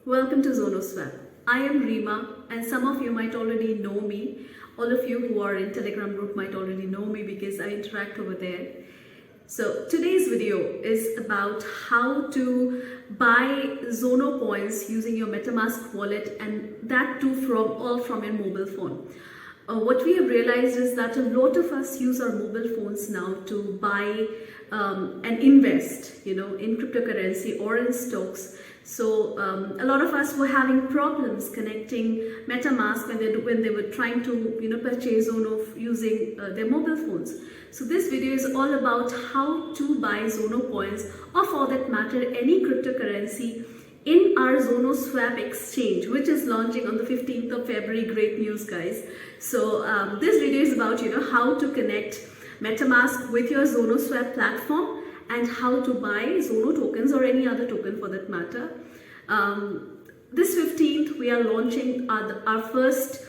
Welcome to Zonoswap. I am Rima, and some of you might already know me. All of you who are in Telegram group might already know me because I interact over there. So today's video is about how to buy ZONO points using your Metamask wallet, and that too from your mobile phone. What we have realized is that a lot of us use our mobile phones now to buy and invest, in cryptocurrency or in stocks. So a lot of us were having problems connecting Metamask when they were trying to purchase ZONO using their mobile phones. So this video is all about how to buy ZONO points, or for that matter any cryptocurrency, in our Zonoswap exchange, which is launching on the 15th of February. Great news, guys. So this video is about how to connect Metamask with your Zonoswap platform and how to buy ZONO tokens or any other token for that matter. This 15th we are launching our first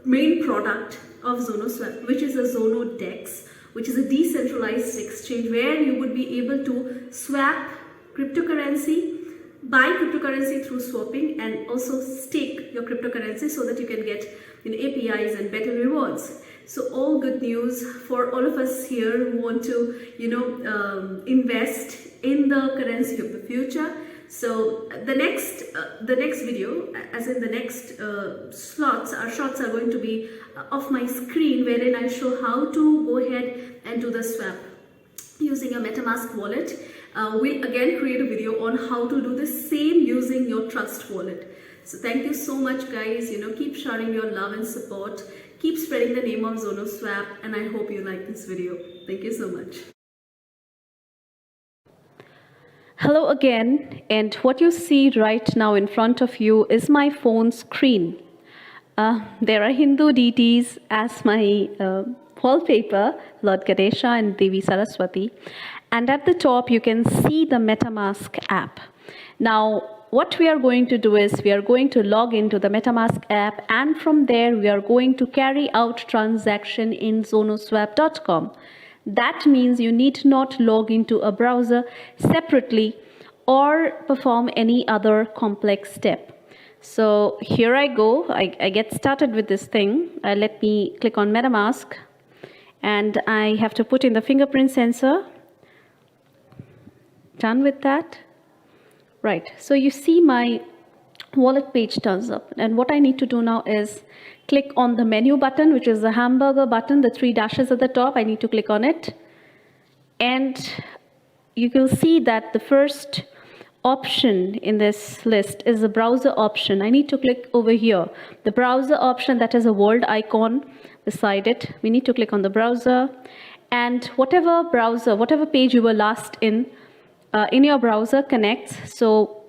main product of Zonoswap, which is a ZONO DEX, which is a decentralized exchange where you would be able to swap cryptocurrency, buy cryptocurrency through swapping, and also stake your cryptocurrency so that you can get APIs and better rewards. So all good news for all of us here who want to invest in the currency of the future. So the next video, as in the next shots are going to be off my screen, wherein I show how to go ahead and do the swap using a Metamask wallet. We'll again create a video on how to do the same using your Trust wallet. So thank you so much, guys. Keep sharing your love and support. Keep spreading the name of Zonoswap, and I hope you like this video. Thank you so much. Hello again, and what you see right now in front of you is my phone screen. There are Hindu deities as my wallpaper, Lord Ganesha and Devi Saraswati, and at the top you can see the Metamask app. Now what we are going to do is we are going to log into the Metamask app, and from there we are going to carry out transaction in zonoswap.com. That means you need not log into a browser separately or perform any other complex step. So here I go. I get started with this thing. Let me click on Metamask, and I have to put in the fingerprint sensor. Done with that. Right, so you see my wallet page turns up, and what I need to do now is click on the menu button, which is the hamburger button, the 3 dashes at the top. I need to click on it, and you will see that the first option in this list is the browser option. I need to click over here, the browser option, that is a world icon beside it. We need to click on the browser, and whatever page you were last in your browser connects. So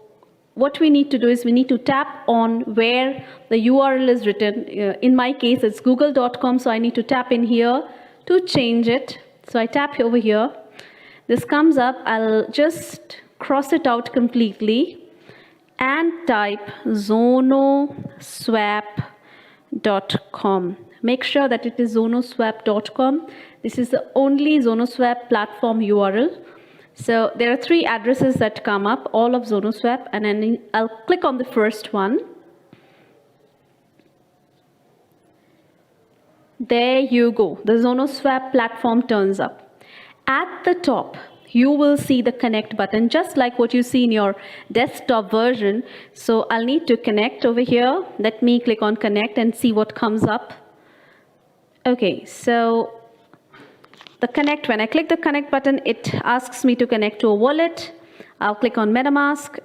what we need to do is we need to tap on where the URL is written. In my case it's google.com, so I need to tap in here to change it. So I tap over here, this comes up. I'll just cross it out completely and type zonoswap.com. Make sure that it is zonoswap.com. This is the only Zonoswap platform URL. So there are 3 addresses that come up, all of Zonoswap, and then I'll click on the first one. There you go, the Zonoswap platform turns up. At the top, you will see the connect button, just like what you see in your desktop version. So I'll need to connect over here. Let me click on connect and see what comes up. Okay, so when I click the connect button, it asks me to connect to a wallet. I'll click on Metamask,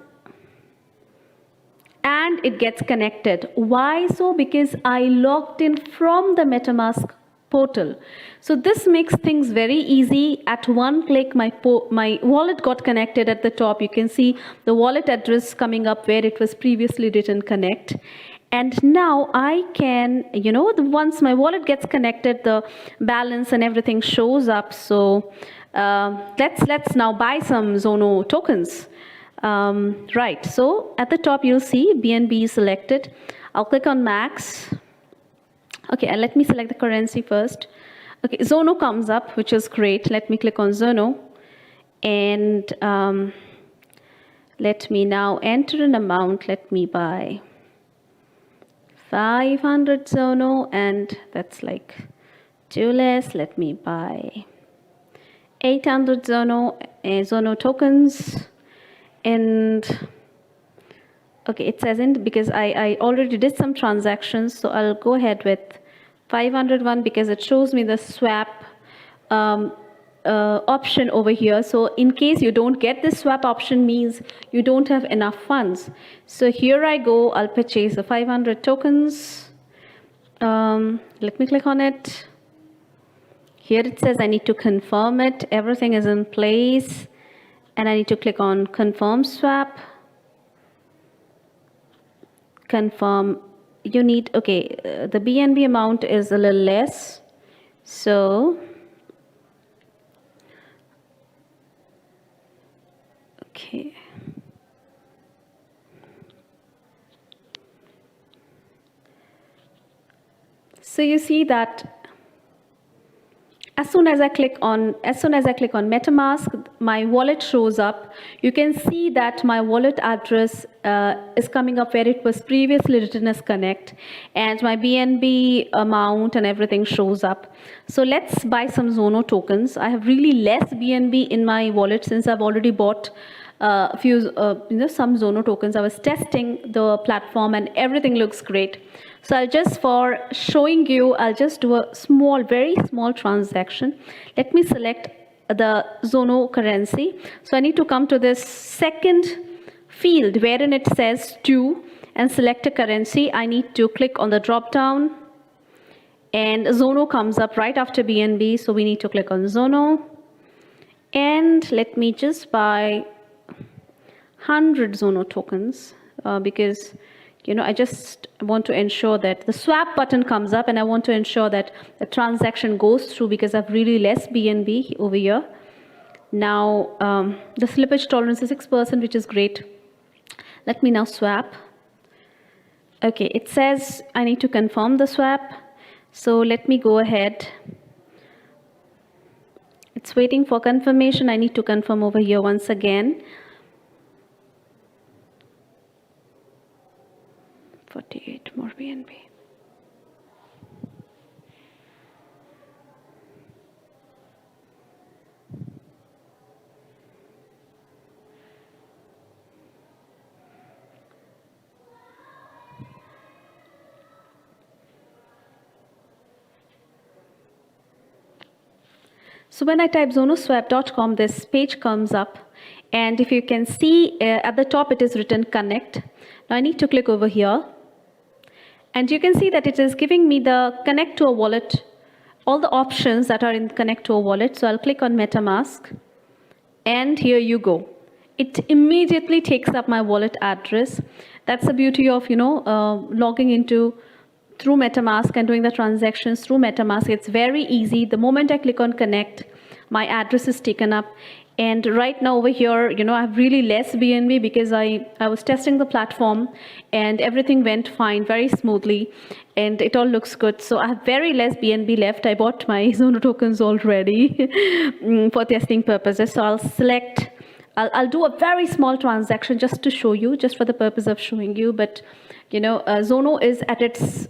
and it gets connected. Why so? Because I logged in from the Metamask portal. So this makes things very easy. At one click, my wallet got connected. At the top you can see the wallet address coming up where it was previously written connect. And now I can, once my wallet gets connected, the balance and everything shows up. So let's now buy some ZONO tokens. Right, so at the top you'll see BNB selected. I'll click on max. Okay, and let me select the currency first. Okay, ZONO comes up, which is great. Let me click on ZONO. And Let me now enter an amount. Let me buy 500 Zono, and that's like too less. Let me buy 800 Zono tokens. And okay, it says in because I already did some transactions, so I'll go ahead with 501 because it shows me the swap option over here. So in case you don't get this swap option, means you don't have enough funds. So here I go, I'll purchase the 500 tokens. Let me click on it. Here it says I need to confirm it. Everything is in place. And I need to click on confirm swap. Confirm. You need, okay, the BNB amount is a little less. So, okay. So you see that as soon as I click on Metamask, my wallet shows up. You can see that my wallet address is coming up where it was previously written as connect, and my BNB amount and everything shows up. So let's buy some Zono tokens. I have really less BNB in my wallet since I've already bought a few, some Zono tokens. I was testing the platform and everything looks great. So I'll just, for showing you, I'll just do a small, very small transaction. Let me select the Zono currency. So I need to come to this second field wherein it says to and select a currency. I need to click on the drop down and Zono comes up right after BNB. So we need to click on Zono. And let me just buy 100 Zono tokens because I just want to ensure that the swap button comes up and I want to ensure that the transaction goes through because I have really less BNB over here. Now, the slippage tolerance is 6%, which is great. Let me now swap. Okay, it says I need to confirm the swap. So let me go ahead. It's waiting for confirmation. I need to confirm over here once again. 48 more BNB. So when I type zonoswap.com, this page comes up. And if you can see at the top, it is written connect. Now I need to click over here. And you can see that it is giving me the connect to a wallet, all the options that are in connect to a wallet. So I'll click on MetaMask. And here you go. It immediately takes up my wallet address. That's the beauty of, logging into through MetaMask and doing the transactions through MetaMask. It's very easy. The moment I click on connect, my address is taken up. And right now over here, I have really less BNB because I was testing the platform and everything went fine, very smoothly, and it all looks good. So I have very less BNB left. I bought my Zono tokens already for testing purposes. So I'll select, I'll do a very small transaction just to show you, just for the purpose of showing you. But Zono is at its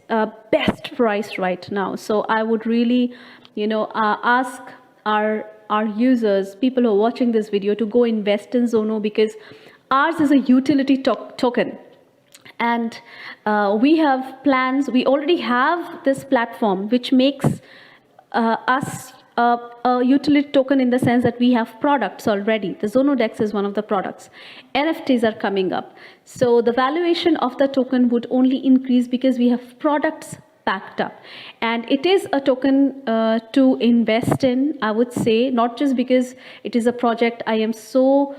best price right now. So I would really, ask our users, people who are watching this video, to go invest in Zono because ours is a utility token. And we have plans, we already have this platform which makes us a utility token in the sense that we have products already. The Zono Dex is one of the products. NFTs are coming up. So the valuation of the token would only increase because we have products backed up. And it is a token to invest in, I would say, not just because it is a project I am so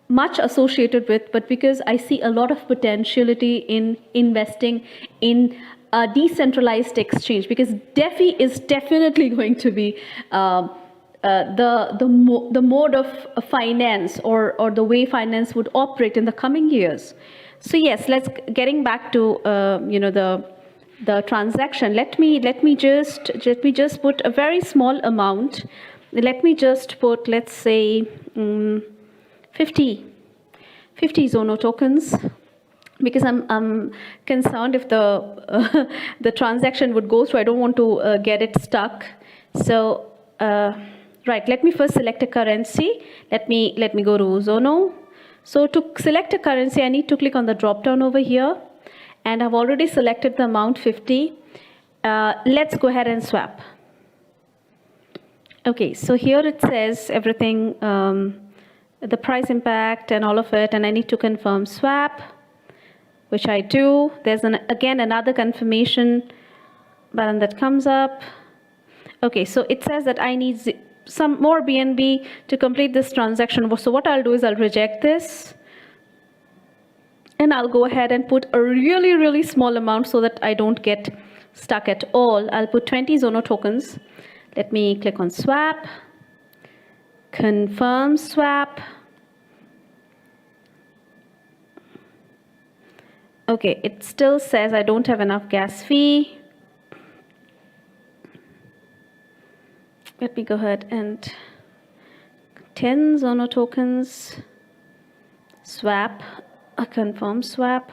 much associated with, but because I see a lot of potentiality in investing in a decentralized exchange, because DeFi is definitely going to be the mode of finance or the way finance would operate in the coming years. So yes, getting back to the transaction. Let me just put a very small amount. Let me just put, let's say, 50 50 Zono tokens, because I'm concerned if the the transaction would go through. I don't want to get it stuck. So right, let me first select a currency. Let me go to Zono. So to select a currency, I need to click on the drop down over here, and I've already selected the amount 50. Let's go ahead and swap. Okay, so here it says everything, the price impact and all of it, and I need to confirm swap, which I do. There's again another confirmation button that comes up. Okay, so it says that I need some more BNB to complete this transaction. So what I'll do is I'll reject this, and I'll go ahead and put a really, really small amount so that I don't get stuck at all. I'll put 20 Zono tokens. Let me click on swap, confirm swap. Okay, it still says I don't have enough gas fee. Let me go ahead and 10 Zono tokens, swap, a confirm swap.